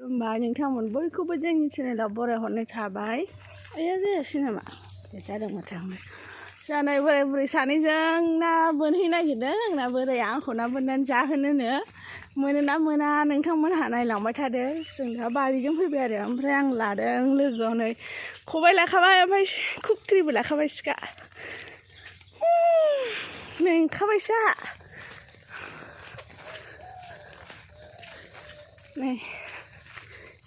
खुलुमबाय नोंथांमोन बयखौबो जोंनि चेनेलाव बरायहरनाय थाबाय। आया जायासै नामा? दे जादों माथो आंना। जानाय बोराय बुरै सानैजों ना बोनहैनो नागिरदों। आंना बोराया आंखौ ना बोननानै जाहोनोनो। मोनोना मोना नोंथांमोनहा नायलांबाय थादो। जों दा बारिजों फैबाय आरो ओमफ्राय आं लादों लोगोआव नै खबाइ लाखाबाय ओमफ्राय खुख्रिबो लाखाबाय सिखा। मेंखाबायसो आंहा। नै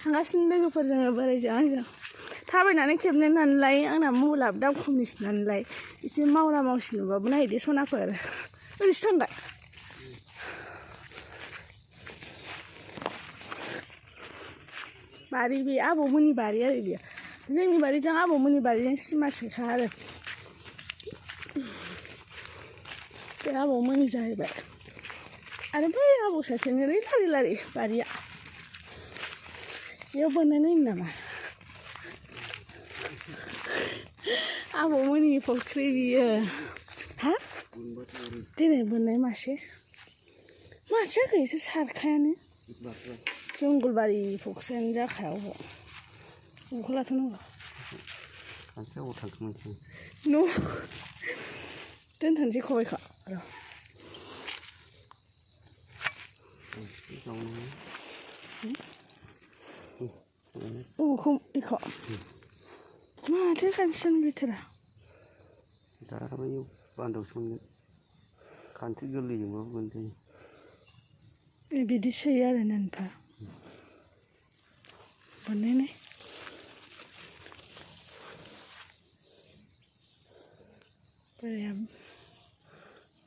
थांगासिनो लोगोफोरजों बोरायजों आंजों थाबायनानै खेबनो नालाय आंना मबाइलाबो दाम खमनिसो नालाय एसे मावला मावसि नुबाबो नायदो सनाफोर ओरैसो थांबाय। बारि बे आबौमोननि बारि आरो बेयो जोंनि बारिजों आबौमोननि बारिजों सिमासेखा आरो बे आबौमोननि जाहैबाय आरो बै आबौ सासेनि ओरै लारि लारि बारिया बेयाव बोननाय नायनो नामा आबौमोननि फख्रि बियो हा दिनै बोननाय मासे जाखो एसे सारखायानो जंगलबारि फख्रियानो जाखाया अबाव लाथ'नांगौ न' दोनथ'नोसै खबाइखौ र' अबेखौ बेखौ माथो खानस्रियानो गैथारा दा बैयाव बान्दोआवसो मोनगोन खानस्रि गोरलैजोंबाबो मोनजायो बिदि सोयो आरो नानफा बोननानै बोराया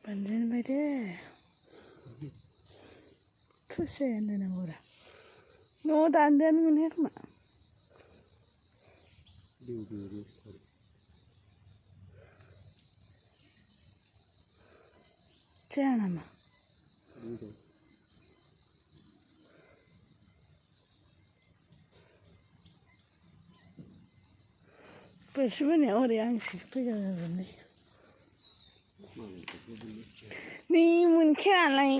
बोनजेनबाय दे थुसे होनलायनांगौरा न'आव दान्दायानो मोनहैया खोमा जाया नामा बोरसि बोनायाव ओरै आंसो फैगोन नै मोनखाया नालाय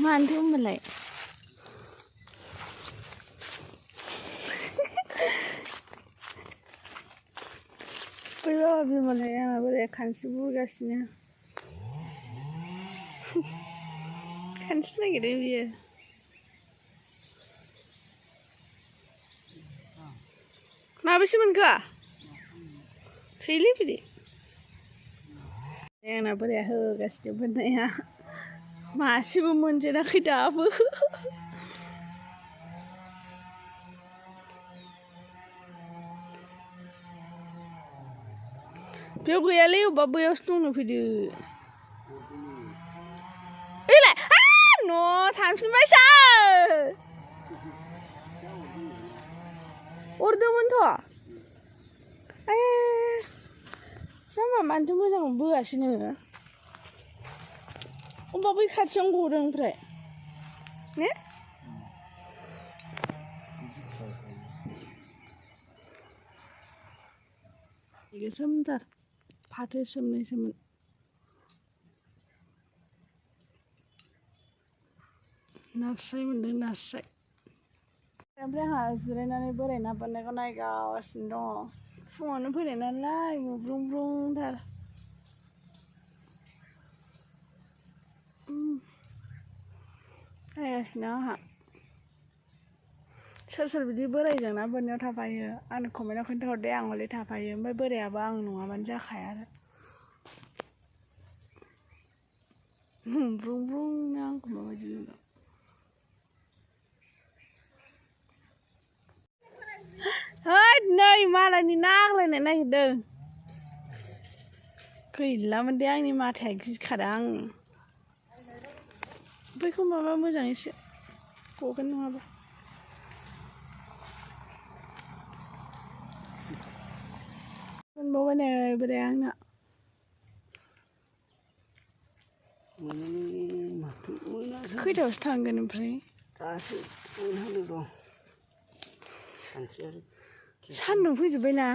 मानोथो होनबालाय बै बाबा बिमालाय आंना बोराया खानस्रि बुरगासिनो खानस्रि नागिरो बियो माबेसे मोनखो थैलै बिदि आंना बोराया होगासिनो बोननाया मासेबो मोनजेनाखै दाबो बेयाव गैयालै अबेबा बैयावसो दंनो फैदो ओइलाय न' थांफिनबायसो अरदोंमोनथ' आयै जाम्बा मानोथो मोजाङै बोआसै नोङो अबेबा बै खाथियावनो गदों ओमफ्राय ने गोसोमथार फाथो सोमनायसोमोन नास्राय मोनदों नास्राय ओमफ्राय आंहा जिरायनानै बोराय ना बोननायखौ नायगासिनो दङ फुङावनो फैनाय नालाय बुब्रुं बुब्रुंथार नायगासिनो आंहा सोर सोर बिदि बोरायजों ना बोननायाव थाफायो आंनो कमेन्टआव खोन्थाहरदे आं हले थाफायो ओमफ्राय बोरायाबो आं नङाबानो जाखाया आरो बुब्रुं बुब्रुंनो आंखौ माबायदि नुदों हैद नै मालायनि ना आग्लायनाय नागिरदों गैलामोन दे आंनि माथाया गिखादों आं बैखौ माबा मोजाङैसो गगोन नङाबा मोनबावबाय नै बोराया आंना खैथायावसो थांगोन ओमफ्राय दासो मोनहांदों दं सान्दुं फैजोब्बायना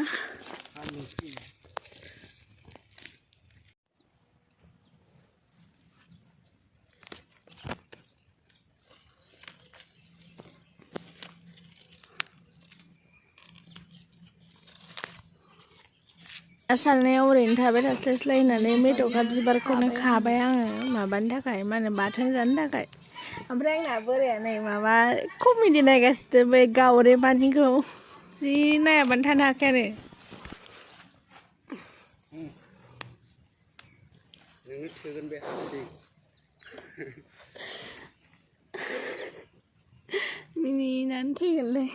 सारनायाव ओरैनो थाबाय थास्लायस्लाय होननानै मेथ'खा बिबारखौनो खाबाय आङो माबानि थाखाय मा होनो बाथोन जानो थाखाय ओमफ्राय आंना बोराया नै माबा कमेडि नायगासिनो बै गावरेमानिखौ जि नायाबानो थानो हाखाया नोंनो थोगोन बे हाथि मिनिनानै थैगोनलै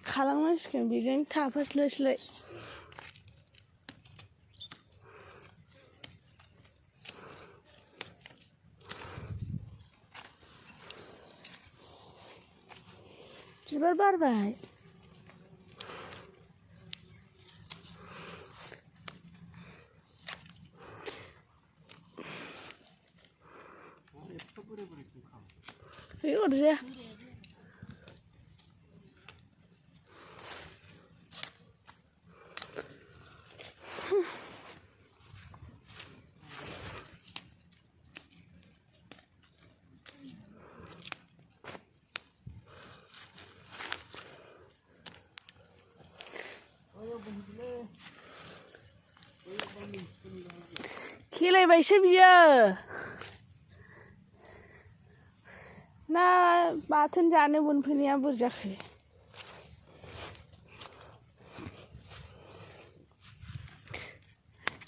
खालामनांसिगोन बेजों थाफास्लायस्लाय बिबार बारबाय है अरजाया खिलायबायसो बियो ना बाथोन जानो मोनफैनाया बोरै जाखो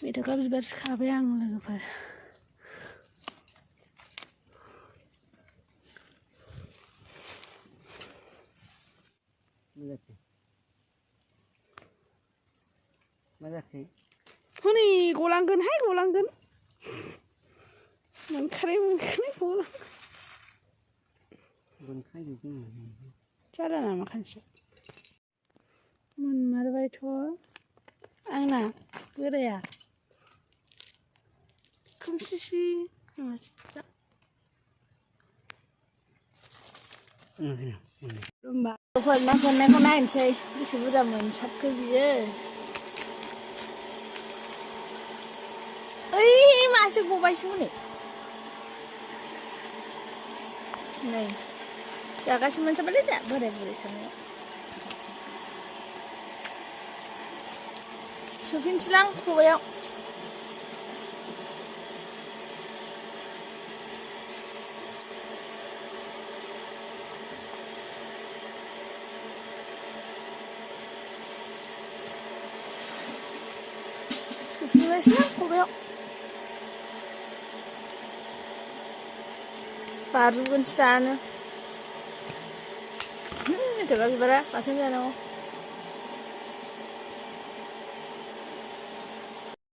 मेथ'खा बिबारसो खाबाय आं लोगोफोर मा जाखो हनै गलांगोनहाय गलांगोन मोनखानाय गलांगोन जारा नामा खानसे मोनमारबायथ' आंना बोराया खोमसिसि होमबा ना मोननायखौ नायनोसै बेसे बुरजा मोनसाबखो बियो ओइ मासे गबायसो हनै नै जागासिनो मोनसाबालै दा बोराय बुरै सानैया सोफिनसैलां खबायाव सोफिनगासिनो खबायाव बारबोनसै दानो मेथ'खा बिबारा बाथोन जानांगौ